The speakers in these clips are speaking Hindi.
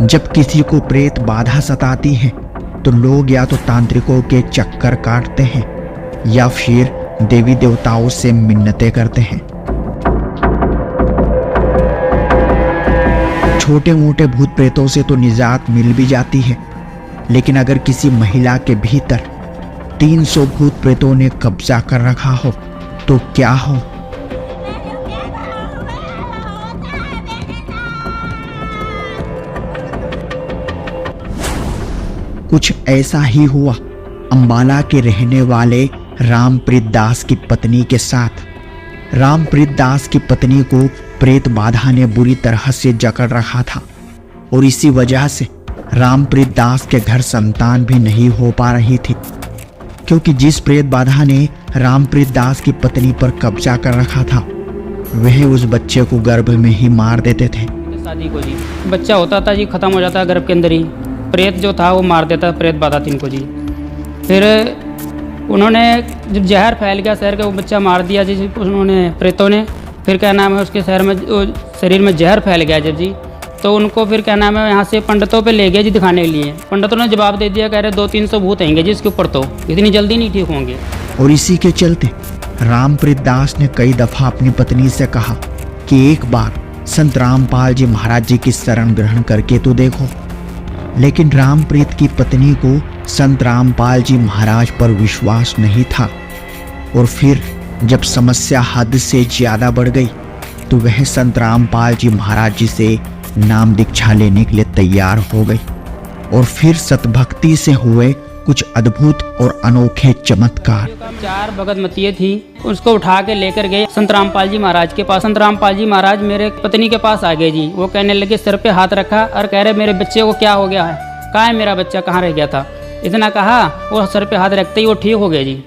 जब किसी को प्रेत बाधा सताती है तो लोग या तो तांत्रिकों के चक्कर काटते हैं या फिर देवी देवताओं से मिन्नतें करते हैं। छोटे मोटे भूत प्रेतों से तो निजात मिल भी जाती है, लेकिन अगर किसी महिला के भीतर 300 भूत प्रेतों ने कब्जा कर रखा हो तो क्या हो। कुछ ऐसा ही हुआ अंबाला के रहने वाले रामप्रीत दास की पत्नी के साथ। रामप्रीत दास की पत्नी को प्रेत बाधा ने बुरी तरह से जकड़ रखा था और इसी वजह से रामप्रीत दास के घर संतान भी नहीं हो पा रही थी, क्योंकि जिस प्रेत बाधा ने रामप्रीत दास की पत्नी पर कब्जा कर रखा था वह उस बच्चे को गर्भ में ही मार देते थे। शादी को जी बच्चा होता था जी, खत्म हो जाता गर्भ के अंदर ही, प्रेत जो था वो मार देता, प्रेत बाधा थी इनको जी। फिर उन्होंने जब जहर फैल गया शहर का, वो बच्चा मार दिया जी उन्होंने, प्रेतों ने। फिर क्या नाम है उसके शहर में शरीर में जहर फैल गया जब जी, तो उनको फिर क्या नाम है यहाँ से पंडितों पे ले गए जी दिखाने के लिए। पंडितों ने जवाब दे दिया, कह रहे 200-300 भूत आएंगे जी इसके ऊपर, तो इतनी जल्दी नहीं ठीक होंगे। और इसी के चलते रामप्रीत दास ने कई दफा अपनी पत्नी से कहा कि एक बार संत रामपाल जी महाराज जी की शरण ग्रहण करके तो देखो, लेकिन रामप्रीत की पत्नी को संत रामपाल जी महाराज पर विश्वास नहीं था। और फिर जब समस्या हद से ज्यादा बढ़ गई तो वह संत रामपाल जी महाराज जी से नाम दीक्षा लेने के लिए तैयार हो गई और फिर सतभक्ति से हुए कुछ अद्भुत और अनोखे चमत्कार। 4 भगत मतिये थी, उसको उठा के लेकर गए संत रामपाल जी महाराज के पास। संत रामपाल जी महाराज मेरे पत्नी के पास आ गए जी। वो कहने लगे, सिर पे हाथ रखा और कह रहे मेरे बच्चे को क्या हो गया है, कहाँ है मेरा बच्चा, कहाँ रह गया था। इतना कहा, वो सर पे हाथ रखते ही वो ठीक हो गए जी।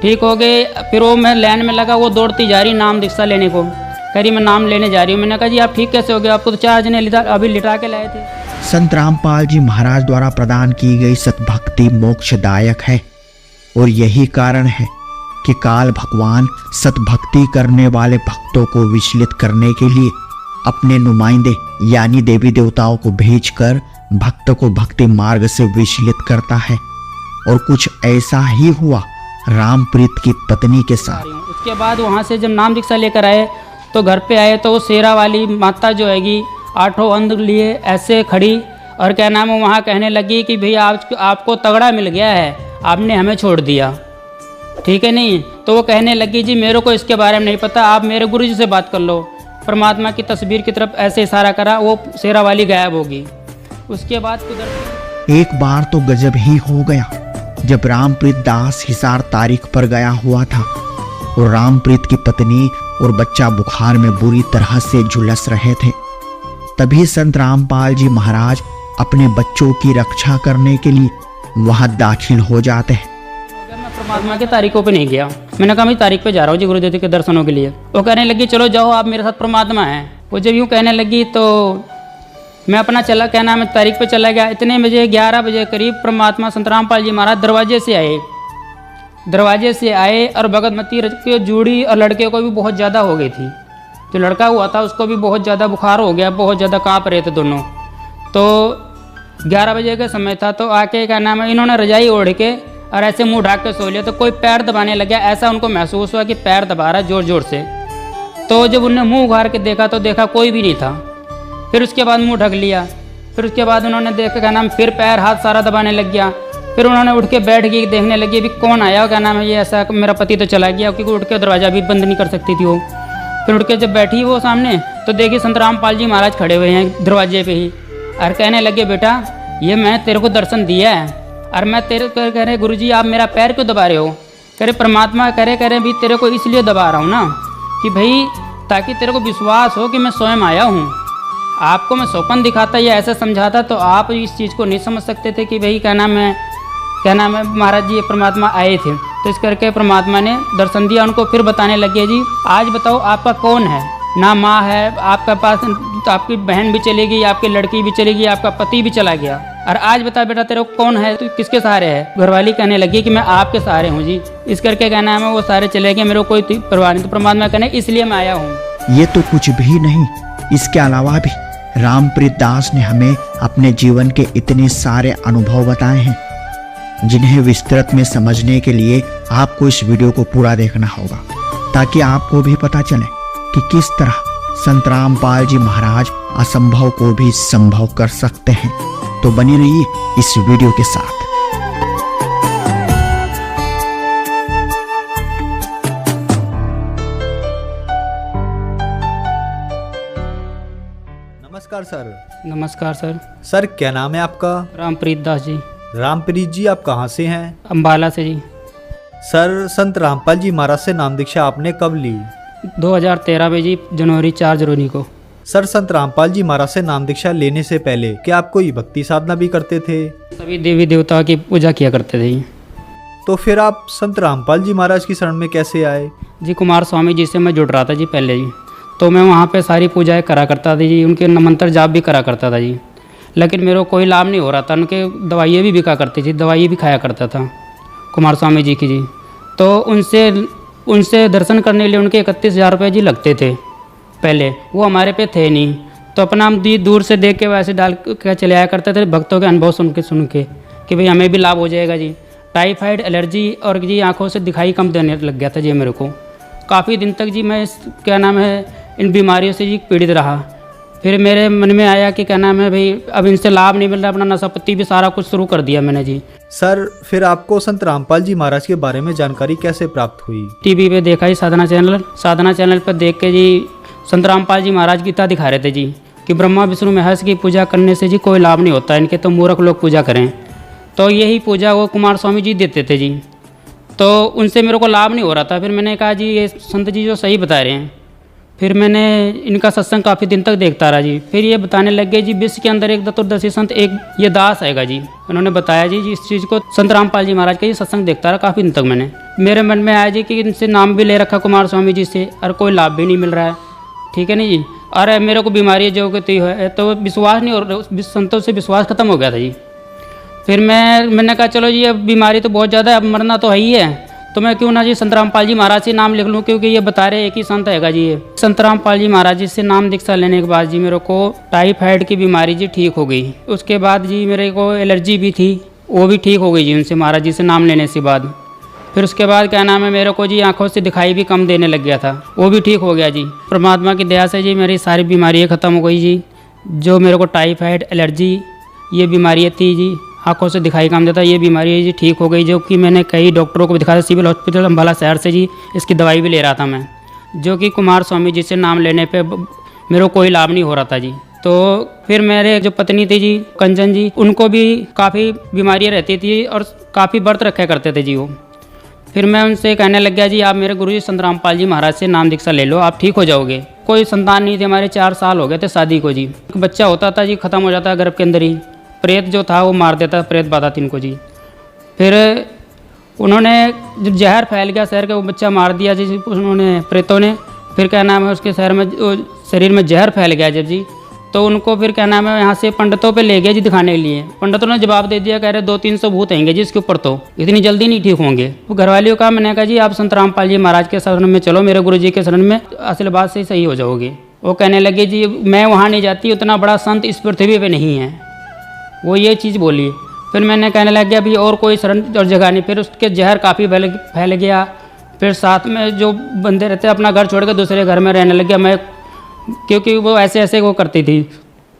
ठीक हो गए। फिर वो मैं लाइन में लगा, वो दौड़ती जा रही नाम दीक्षा लेने को, कह रही मैं नाम लेने जा रही हूँ। मैंने कहा जी आप ठीक कैसे हो गए, आपको तो 4 जने अभी लिटा के लाए थे। संत रामपाल जी महाराज द्वारा प्रदान की गई सतभक्ति मोक्षदायक है और यही कारण है कि काल भगवान सतभक्ति करने वाले भक्तों को विचलित करने के लिए अपने नुमाइंदे यानी देवी देवताओं को भेजकर भक्त को भक्ति मार्ग से विचलित करता है। और कुछ ऐसा ही हुआ रामप्रीत की पत्नी के साथ। उसके बाद वहाँ से जब नाम दीक्षा लेकर आए तो घर पे आए तो वो शेरा वाली माता जो हैगी 8 अंध लिए ऐसे खड़ी और क्या नाम है वहाँ कहने लगी कि भैया आपको तगड़ा मिल गया है, आपने हमें छोड़ दिया, ठीक है नहीं। तो वो कहने लगी जी मेरे को इसके बारे में नहीं पता, आप मेरे गुरु जी से बात कर लो। परमात्मा की तस्वीर की तरफ ऐसे इशारा करा, वो शेरा वाली गायब होगी। उसके बाद एक बार तो गजब ही हो गया जब रामप्रीत दास हिसार तारीख पर गया हुआ था और रामप्रीत की पत्नी और बच्चा बुखार में बुरी तरह से झुलस रहे थे। तभी संत रामपाल जी महाराज अपने बच्चों की रक्षा करने के लिए वहां दाखिल हो जाते हैं। मैं परमात्मा की तारीखों पे नहीं गया, मैंने कहा मैं तारीख पे जा रहा हूँ जी गुरुदेव के दर्शनों के लिए। वो कहने लगी चलो जाओ आप मेरे साथ परमात्मा है। वो जब यूँ कहने लगी तो मैं अपना चला क्या नाम है तारीख पे चला गया। इतने बजे 11 बजे करीब परमात्मा संत रामपाल जी महाराज दरवाजे से आए और भगतमती की जूड़ी और लड़के को भी बहुत ज़्यादा हो गई थी। जो लड़का हुआ था उसको भी बहुत ज़्यादा बुखार हो गया, बहुत ज़्यादा काँप रहे थे दोनों। तो 11 बजे का समय था तो आके क्या नाम है इन्होंने रजाई ओढ़ के और ऐसे मुंह ढाक के सो लिया। तो कोई पैर दबाने लगा, ऐसा उनको महसूस हुआ कि पैर दबा रहा जोर जोर से। तो जब उन्होंने मुंह उघार के देखा तो देखा कोई भी नहीं था। फिर उसके बाद मुंह ढक लिया। फिर उसके बाद उन्होंने देखा क्या नाम फिर पैर हाथ सारा दबाने लग गया। फिर उन्होंने उठ के बैठ गई, देखने लगी अभी कौन आया, क्या नाम है ये ऐसा, मेरा पति तो चला गया, क्योंकि उठ के दरवाज़ा भी बंद नहीं कर सकती थी वो। फिर उठ के जब बैठी वो सामने तो देखी संत रामपाल जी महाराज खड़े हुए हैं दरवाजे पे ही और कहने लगे बेटा ये मैं तेरे को दर्शन दिया है और मैं तेरे कह रहे गुरु जी आप मेरा पैर क्यों दबा रहे हो। कह रहे परमात्मा कह रहे भी तेरे को इसलिए दबा रहा हूँ ना कि भाई ताकि तेरे को विश्वास हो कि मैं स्वयं आया हूँ। आपको मैं सौपन दिखाता या ऐसा समझाता तो आप इस चीज़ को नहीं समझ सकते थे कि भाई क्या नाम है महाराज जी ये परमात्मा आए थे। तो इस करके परमात्मा ने दर्शन दिया उनको। फिर बताने लगे जी आज बताओ आपका कौन है, ना माँ है आपका पास, तो आपकी बहन भी चली गई, आपकी लड़की भी चली गई, आपका पति भी चला गया, और आज बता बेटा तेरे को कौन है, तो किसके सहारे है। घरवाली कहने लगी कि मैं आपके सहारे हूँ जी। इस करके क्या नाम है वो सारे चले गए, मेरे को कोई परवाह नहीं। तो परमात्मा कहने इसलिए मैं आया हूँ। ये तो कुछ भी नहीं, इसके अलावा भी रामप्रीत दास ने हमें अपने जीवन के इतने सारे अनुभव बताए हैं जिन्हें विस्तृत में समझने के लिए आपको इस वीडियो को पूरा देखना होगा, ताकि आपको भी पता चले कि किस तरह संत रामपाल जी महाराज असंभव को भी संभव कर सकते हैं। तो बने रहिए इस वीडियो के साथ। नमस्कार सर। नमस्कार सर। सर क्या नाम है आपका? रामप्रीत दास जी। रामप्रीत जी, आप कहाँ से हैं? अम्बाला से जी। सर संत रामपाल जी महाराज से नाम दीक्षा आपने कब ली? 2013 में जी, जनवरी 4 जनवरी को। सर संत रामपाल जी महाराज से नाम दीक्षा लेने से पहले क्या आप कोई भक्ति साधना भी करते थे? सभी देवी देवताओं की पूजा किया करते थे। तो फिर आप संत रामपाल जी महाराज की शरण में कैसे आए? जी, कुमार स्वामी जी से मैं जुड़ रहा था जी पहले जी, तो मैं वहाँ पे सारी पूजाएं करा करता था जी, उनके मंत्र जाप भी करा करता था जी, लेकिन मेरे को कोई लाभ नहीं हो रहा था। उनके दवाइयाँ भी बिका करती थी, दवाई भी खाया करता था कुमार स्वामी जी की जी। तो उनसे दर्शन करने के लिए उनके 31,000 रुपये जी लगते थे पहले, वो हमारे पे थे नहीं, तो अपना हम दूर से देख के वैसे डाल के चले आया करते थे, भक्तों के अनुभव सुन के कि भाई हमें भी लाभ हो जाएगा जी। टाइफाइड, एलर्जी और जी आँखों से दिखाई कम देने लग गया था जी मेरे को। काफ़ी दिन तक जी मैं इन बीमारियों से जी पीड़ित रहा। फिर मेरे मन में आया कि भाई अब इनसे लाभ नहीं मिल रहा, अपना नशा पत्ती भी सारा कुछ शुरू कर दिया मैंने जी। सर फिर आपको संत रामपाल जी महाराज के बारे में जानकारी कैसे प्राप्त हुई? टीवी पे देखा जी, साधना चैनल पर देख के जी संत रामपाल जी महाराज गीता दिखा रहे थे जी कि ब्रह्मा विष्णु महेश की पूजा करने से जी कोई लाभ नहीं होता, इनके तो मूर्ख लोग पूजा करें। तो यही पूजा वो कुमार स्वामी जी देते थे जी, तो उनसे मेरे को लाभ नहीं हो रहा था। फिर मैंने कहा जी ये संत जी जो सही बता रहे हैं। फिर मैंने इनका सत्संग काफ़ी दिन तक देखता रहा जी। फिर ये बताने लग गए जी विश्व के अंदर एक चतुर्दशी संत एक ये दास आएगा जी, उन्होंने बताया जी इस चीज़ को। संत रामपाल जी महाराज का ये सत्संग देखता रहा काफ़ी दिन तक। मेरे मन में आया जी कि इनसे नाम भी ले रखा कुमार स्वामी जी से, और कोई लाभ भी नहीं मिल रहा है, ठीक है नहीं जी। अरे मेरे को बीमारी जो कि है, तो विश्वास नहीं हो रहा, संतों से विश्वास खत्म हो गया था जी। फिर मैंने कहा चलो जी अब बीमारी तो बहुत ज़्यादा है, अब मरना तो है ही है, तो मैं क्यों ना जी संत रामपाल जी महाराज से नाम लिख लूँ, क्योंकि ये बता रहे एक ही संत हैगा जी ये। संत रामपाल जी महाराज जी से नाम दीक्षा लेने के बाद जी मेरे को टाइफाइड की बीमारी जी ठीक हो गई। उसके बाद जी मेरे को एलर्जी भी थी, वो भी ठीक हो गई जी उनसे महाराज जी से नाम लेने से बाद। फिर उसके बाद मेरे को जी आंखों से दिखाई भी कम देने लग गया था, वो भी ठीक हो गया जी। परमात्मा की दया से जी मेरी सारी बीमारियाँ ख़त्म हो गई जी। जो मेरे को टाइफाइड, एलर्जी ये बीमारियाँ थी जी, आंखों से दिखाई कम देता, ये बीमारी जी ठीक हो गई। जो कि मैंने कई डॉक्टरों को भी दिखाया, सिविल हॉस्पिटल अम्बाला शहर से जी इसकी दवाई भी ले रहा था मैं, जो कि कुमार स्वामी जी से नाम लेने पे मेरे को कोई लाभ नहीं हो रहा था जी। तो फिर मेरे जो पत्नी थी जी कंचन जी, उनको भी काफ़ी बीमारियाँ रहती थी और काफ़ी व्रत रखा करते थे जी वो। फिर मैं उनसे कहने लग गया जी आप मेरे गुरुजी संत रामपाल जी महाराज से नाम दीक्षा ले लो, आप ठीक हो जाओगे। कोई संतान नहीं थी, हमारे 4 साल हो गए थे शादी को जी। बच्चा होता था जी ख़त्म हो जाता गर्भ के अंदर ही, प्रेत जो था वो मार देता, प्रेत बाधा थी इनको जी। फिर उन्होंने जब जहर फैल गया शहर का, वो बच्चा मार दिया जी उन्होंने, प्रेतों ने। फिर उसके शहर में शरीर में जहर फैल गया जब जी, तो उनको फिर यहाँ से पंडितों पे ले गया जी दिखाने के लिए। पंडितों ने जवाब दे दिया, कह रहे 200-300 भूत आएंगे जी इसके ऊपर, तो इतनी जल्दी नहीं ठीक होंगे। वो घरवालियों का मैंने कहा जी आप संत रामपाल जी महाराज के शरण में चलो, मेरे गुरु जी के शरण में असल बात से सही हो जाओगे। वो कहने लगे जी मैं वहाँ नहीं जाती, उतना बड़ा संत इस पृथ्वी पर नहीं है, वो ये चीज़ बोली। फिर मैंने कहने लग गया अभी और कोई शरण और जगह नहीं। फिर उसके जहर काफ़ी फैल गया। फिर साथ में जो बंदे रहते अपना घर छोड़ कर दूसरे घर में रहने लग गया मैं, क्योंकि वो ऐसे वो करती थी।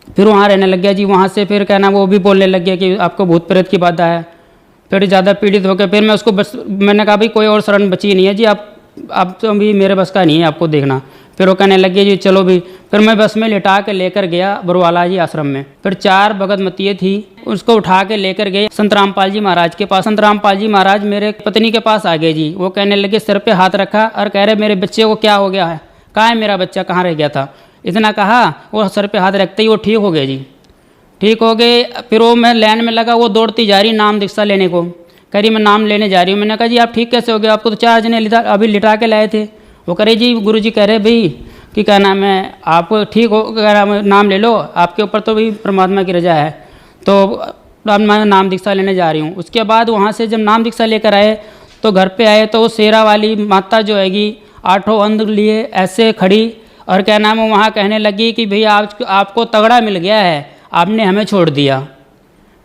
फिर वहाँ रहने लग गया जी। वहाँ से फिर वो भी बोलने लग गया कि आपको भूत प्रेत की बाधा है। फिर ज़्यादा पीड़ित हो गए। फिर मैं उसको मैंने कहा भाई कोई और शरण बची नहीं है जी, आप तो अभी मेरे बस का नहीं है आपको देखना। फिर वो कहने लगे जी चलो भी। फिर मैं बस में लिटा के लेकर गया बरवाला जी आश्रम में। फिर 4 भगत मतिये थी, उसको उठा के लेकर गए संत रामपाल जी महाराज के पास। संत रामपाल जी महाराज मेरे पत्नी के पास आ गए जी। वो कहने लगे, सिर पे हाथ रखा और कह रहे मेरे बच्चे को क्या हो गया है, कहाँ है मेरा बच्चा, कहाँ रह गया था। इतना कहा, वो सर पे हाथ रखते ही वो ठीक हो गए जी। ठीक हो गए। फिर वो मैं लाइन में लगा, वो दौड़ती जा रही नाम दीक्षा लेने को, कह रही मैं नाम लेने जा रही हूँ। मैंने कहा जी आप ठीक कैसे हो गए, आपको तो 4 जने अभी लिटा के लाए थे। वो कह रहे जी गुरु जी कह रहे भाई कि क्या नाम है, आप ठीक हो, नाम ले लो, आपके ऊपर तो भाई परमात्मा की रजा है, तो अब मैं नाम दीक्षा लेने जा रही हूँ। उसके बाद वहाँ से जब नाम दीक्षा लेकर आए तो घर पे आए तो वो शेरा वाली माता जो हैगी 8 अंध लिए ऐसे खड़ी और क्या नाम है वहाँ कहने लगी कि भैया आपको तगड़ा मिल गया है, आपने हमें छोड़ दिया,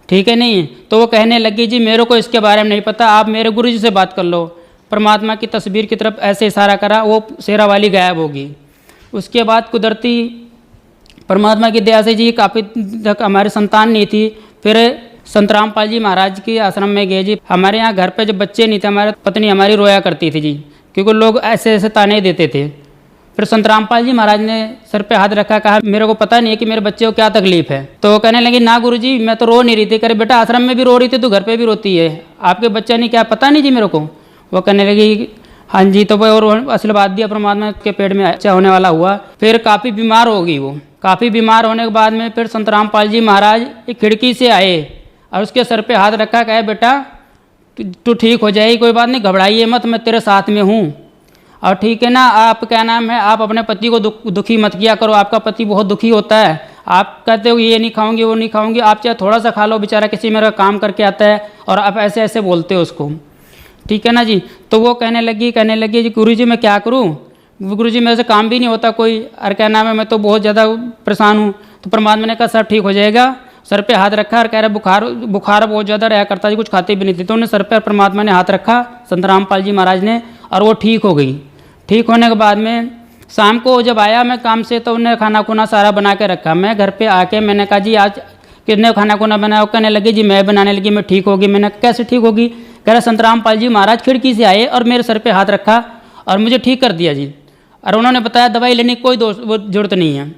ठीक है नहीं। तो वो कहने लगी जी मेरे को इसके बारे में नहीं पता, आप मेरे गुरुजी से बात कर लो। परमात्मा की तस्वीर की तरफ ऐसे इशारा करा, वो शेरा वाली गायब होगी। उसके बाद कुदरती परमात्मा की दया से जी काफ़ी तक हमारी संतान नहीं थी। फिर संत रामपाल जी महाराज के आश्रम में गए जी। हमारे यहाँ घर पे जब बच्चे नहीं थे, हमारे पत्नी हमारी रोया करती थी जी, क्योंकि लोग ऐसे ऐसे ताने देते थे। फिर संत रामपाल जी महाराज ने सर पे हाथ रखा, कहा मेरे को पता नहीं है कि मेरे बच्चे को क्या तकलीफ है। तो वो कहने लगी ना गुरुजी मैं तो रो नहीं रही थी। करे बेटा आश्रम में भी रो रही थी तो घर पे भी रोती है, आपके बच्चा नहीं क्या पता नहीं जी मेरे को। वो कहने लगी हाँ जी। तो वो और आशीर्वाद दिया, परमात्मा के पेट में अच्छा होने वाला हुआ। फिर काफ़ी बीमार हो गई वो। काफ़ी बीमार होने के बाद में फिर संत रामपाल जी महाराज एक खिड़की से आए और उसके सर पे हाथ रखा, कहे बेटा तू ठीक हो जाएगी, कोई बात नहीं, घबराइए मत, मैं तेरे साथ में हूँ। और ठीक है ना, आप क्या नाम है आप अपने पति को दुखी मत किया करो, आपका पति बहुत दुखी होता है। आप कहते हो ये नहीं खाऊंगी वो नहीं खाऊंगी, आप चाहे थोड़ा सा खा लो, बेचारा किसी मेरा काम करके आता है और आप ऐसे ऐसे बोलते हो उसको, ठीक है ना जी। तो वो कहने लगी जी गुरुजी मैं क्या करूँ, गुरुजी मेरे से काम भी नहीं होता कोई, और क्या नाम है मैं तो बहुत ज़्यादा परेशान हूँ। तो परमात्मा ने कहा सब ठीक हो जाएगा। सर पे हाथ रखा और कह रहे बुखार बहुत ज़्यादा रहा करता जी, कुछ खाते भी नहीं थे। तो उन्हें सर पर परमात्मा ने हाथ रखा संत रामपाल जी महाराज ने, और वो ठीक हो गई। ठीक होने के बाद में शाम को जब आया मैं काम से, तो उन्हें खाना खुना सारा बना के रखा। मैं घर पे आके मैंने कहा जी आज कितने खाना खुना बनाया। कहने लगी जी मैं बनाने लगी, मैं ठीक होगी। मैंने कहा कैसे ठीक होगी। कह रहा संत रामपाल जी महाराज खिड़की से आए और मेरे सर पे हाथ रखा और मुझे ठीक कर दिया जी। और उन्होंने बताया दवाई लेने की कोई जरूरत नहीं है।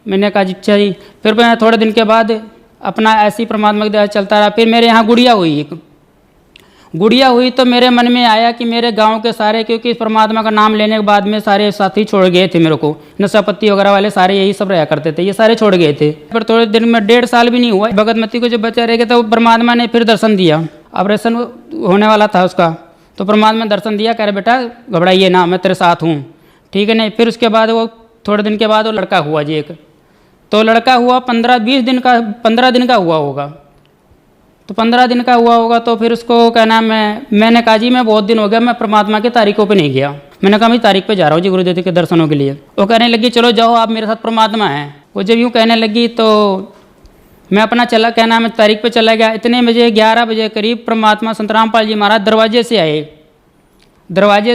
मैंने कहा जी अच्छा जी। फिर मैं थोड़े दिन के बाद अपना ऐसी परमात्मा की दया चलता रहा। फिर मेरे यहाँ गुड़िया हुई, एक गुड़िया हुई। तो मेरे मन में आया कि मेरे गांव के सारे, क्योंकि परमात्मा का नाम लेने के बाद में सारे साथी छोड़ गए थे मेरे को, नशापत्ती वगैरह वाले सारे यही सब रहा करते थे, ये सारे छोड़ गए थे। पर थोड़े दिन में 1.5 साल भी नहीं हुआ, भगतमती को जब बच्चा रह गया तो परमात्मा ने फिर दर्शन दिया। ऑपरेशन होने वाला था उसका, तो परमात्मा ने दर्शन दिया, कह रहे बेटा घबराइए ना, मैं तेरे साथ हूँ, ठीक है नहीं। फिर उसके बाद वो थोड़े दिन के बाद वो लड़का हुआ जी एक। तो लड़का हुआ 15 दिन का हुआ होगा। तो 15 दिन का हुआ होगा। तो फिर उसको क्या नाम है, मैंने कहा जी मैं बहुत दिन हो गया मैं परमात्मा की तारीखों पे नहीं गया। मैंने कहा मैं तारीख पे जा रहा हूँ जी गुरुदेव के दर्शनों के लिए। वो कहने लगी चलो जाओ आप मेरे साथ परमात्मा है। वो जब यूँ कहने लगी तो मैं अपना चला, क्या नाम है, तारीख पे चला गया। इतने बजे 11 बजे करीब परमात्मा संत रामपाल जी महाराज दरवाजे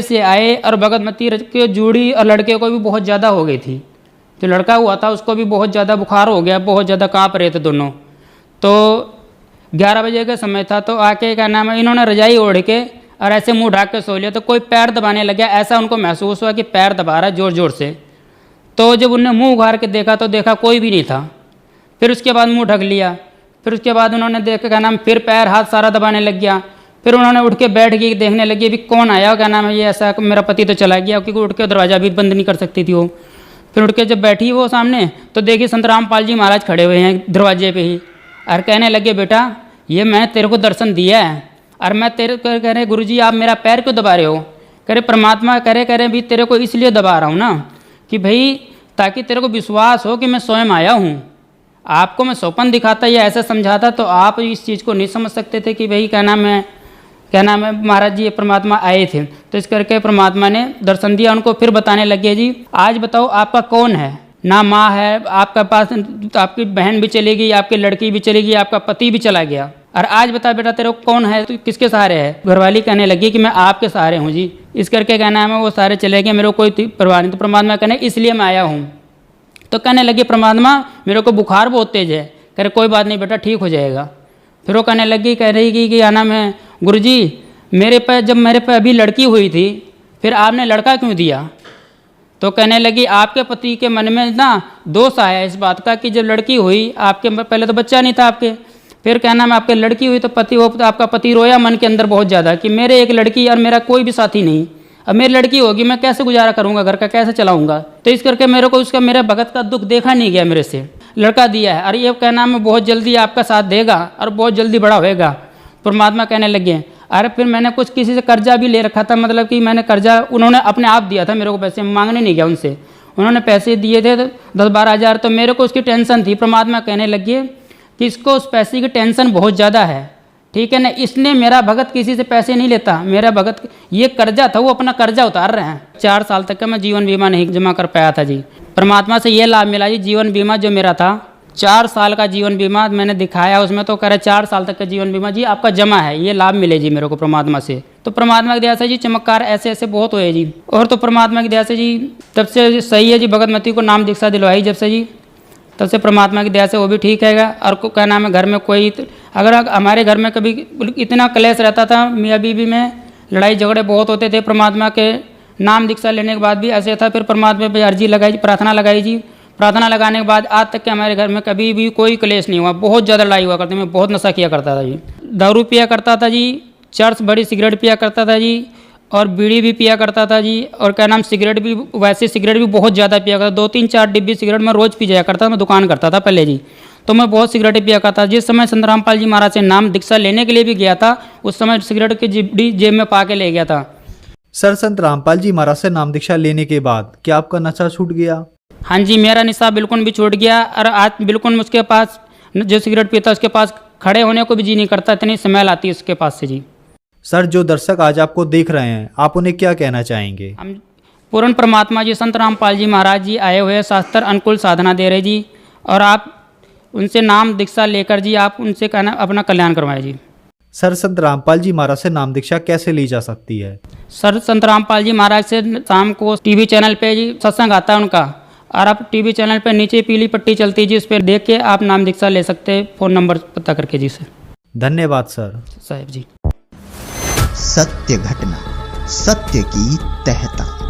से आए और भगतमती के जूड़ी और लड़के को भी बहुत ज़्यादा हो गई थी। जो लड़का हुआ था उसको भी बहुत ज़्यादा बुखार हो गया, बहुत ज़्यादा काँप रहे थे दोनों। तो 11 बजे का समय था। तो आके क्या नाम है इन्होंने रजाई ओढ़ के और ऐसे मुंह ढाक के सो लिया। तो कोई पैर दबाने लग गया, ऐसा उनको महसूस हुआ कि पैर दबा रहा है ज़ोर ज़ोर से। तो जब उन्होंने मुंह उघार के देखा तो देखा कोई भी नहीं था। फिर उसके बाद मुंह ढक लिया। फिर उसके बाद उन्होंने देखा क्या नाम फिर पैर हाथ सारा दबाने लग गया। फिर उन्होंने उठ के बैठ गई, देखने लगी अभी कौन आया, क्या नाम है ये ऐसा, मेरा पति तो चला गया, क्योंकि उठ के दरवाज़ा भी बंद नहीं कर सकती थी वो। फिर उठ के जब बैठी वो सामने तो देखी संत रामपाल जी महाराज खड़े हुए हैं दरवाजे पे ही, और कहने लगे बेटा ये मैं तेरे को दर्शन दिया है, और मैं तेरे को कह रहे गुरुजी आप मेरा पैर क्यों दबा रहे हो। कह रहे परमात्मा कह रहे भी तेरे को इसलिए दबा रहा हूँ ना कि भाई ताकि तेरे को विश्वास हो कि मैं स्वयं आया हूँ। आपको मैं सौपन दिखाता या ऐसा समझाता तो आप इस चीज़ को नहीं समझ सकते थे कि भाई क्या नाम है महाराज जी ये परमात्मा आए थे। तो इस करके परमात्मा ने दर्शन दिया उनको। फिर बताने लगे जी आज बताओ आपका कौन है, ना माँ है आपका पास, तो आपकी बहन भी चली गई, आपकी लड़की भी चली गई, आपका पति भी चला गया, और आज बता बेटा तेरे को कौन है, तो किसके सहारे है। घरवाली कहने लगी कि मैं आपके सहारे हूँ जी। इस करके कहना है वो सारे चले गए, मेरे को कोई परवाह नहीं। तो परमात्मा कहने इसलिए मैं आया हूँ। तो कहने लगी परमात्मा मेरे को बुखार बहुत तेज है। कह रहे कोई बात नहीं बेटा ठीक हो जाएगा। फिर वो कहने लगी, कह रही कि क्या नाम है गुरुजी जब मेरे पे अभी लड़की हुई थी फिर आपने लड़का क्यों दिया। तो कहने लगी आपके पति के मन में ना दोष आया इस बात का कि जब लड़की हुई आपके पहले तो बच्चा नहीं था आपके, फिर क्या नाम है आपके लड़की हुई तो आपका पति रोया मन के अंदर बहुत ज़्यादा कि मेरे एक लड़की और मेरा कोई भी साथी नहीं, अब मेरी लड़की होगी मैं कैसे गुजारा करूँगा, घर का कैसे चलाऊँगा। तो इस करके मेरे को उसका मेरे भगत का दुख देखा नहीं गया, मेरे से लड़का दिया है और ये क्या नाम है बहुत जल्दी आपका साथ देगा और बहुत जल्दी बड़ा होएगा। परमात्मा कहने लगे अरे फिर मैंने कुछ किसी से कर्जा भी ले रखा था, मतलब कि मैंने कर्जा उन्होंने अपने आप दिया था मेरे को, पैसे मांगने नहीं गया उनसे, उन्होंने पैसे दिए थे 10-12 हज़ार। तो मेरे को उसकी टेंशन थी। परमात्मा कहने लगे कि इसको उस पैसे की टेंशन बहुत ज़्यादा है ठीक है ना। इसने मेरा भगत किसी से पैसे नहीं लेता, मेरा भगत ये कर्जा था, वो अपना कर्जा उतार रहे हैं। 4 साल तक का मैं जीवन बीमा नहीं जमा कर पाया था जी। परमात्मा से ये लाभ मिला जी, जीवन बीमा जो मेरा था 4 साल का जीवन बीमा मैंने दिखाया, उसमें तो कह रहे 4 साल तक का जीवन बीमा जी आपका जमा है, ये लाभ मिले जी मेरे को परमात्मा से। तो परमात्मा की दया से जी चमत्कार ऐसे ऐसे बहुत हुए जी। और तो परमात्मा की दया से जी तब से सही है जी, भगतमती को नाम दीक्षा दिलवाई जब से जी, तब से परमात्मा की दया से वो भी ठीक हैगा। और क्या नाम है, घर में कोई अगर हमारे घर में कभी इतना क्लेश रहता था, मियाँ बीवी में लड़ाई झगड़े बहुत होते थे, परमात्मा के नाम दीक्षा लेने के बाद भी ऐसे था। फिर परमात्मा पे अर्जी लगाई, प्रार्थना लगाई जी। प्रार्थना लगाने के बाद आज तक के हमारे घर में कभी भी कोई क्लेश नहीं हुआ। बहुत ज़्यादा लड़ाई हुआ करती, मैं बहुत नशा किया करता था जी, दारू पिया करता था जी, चर्च बड़ी सिगरेट पिया करता था जी, और बीड़ी भी पिया करता था जी। और क्या नाम सिगरेट भी, वैसे सिगरेट भी बहुत ज़्यादा पिया करता, 2-3-4 डिब्बी सिगरेट मैं रोज़ पी जाया करता था। मैं दुकान करता था पहले जी, तो मैं बहुत सिगरेटें पिया करता। जिस समय संत रामपाल जी महाराज से नाम दीक्षा लेने के लिए भी गया था, उस समय सिगरेट की जिब्डी जेब में पा के ले गया था। सर, संत रामपाल जी महाराज से नाम दीक्षा लेने के बाद क्या आपका नशा छूट गया? हाँ जी, मेरा नशा बिल्कुल भी छूट गया। और आज बिल्कुल उसके पास जो सिगरेट पीता उसके पास खड़े होने को भी जी नहीं करता, इतनी स्मेल आती है उसके पास से जी। सर, जो दर्शक आज आपको देख रहे हैं, आप उन्हें क्या कहना चाहेंगे? हम पूर्ण परमात्मा जी संत रामपाल जी महाराज जी आए हुए शास्त्र अनुकूल साधना दे रहे जी, और आप उनसे नाम दीक्षा लेकर जी आप उनसे कहना अपना कल्याण करवाएं जी। सर, संत रामपाल जी महाराज से नाम दीक्षा कैसे ली जा सकती है? सर, संत रामपाल जी महाराज से शाम को टीवी चैनल पे जी सत्संग आता है उनका, और आप टीवी चैनल पे नीचे पीली पट्टी चलती है जी, उस पर देख के आप नाम दीक्षा ले सकते हैं, फ़ोन नंबर पता करके जी। सर धन्यवाद सर साहब जी। सत्य घटना, सत्य की तहता।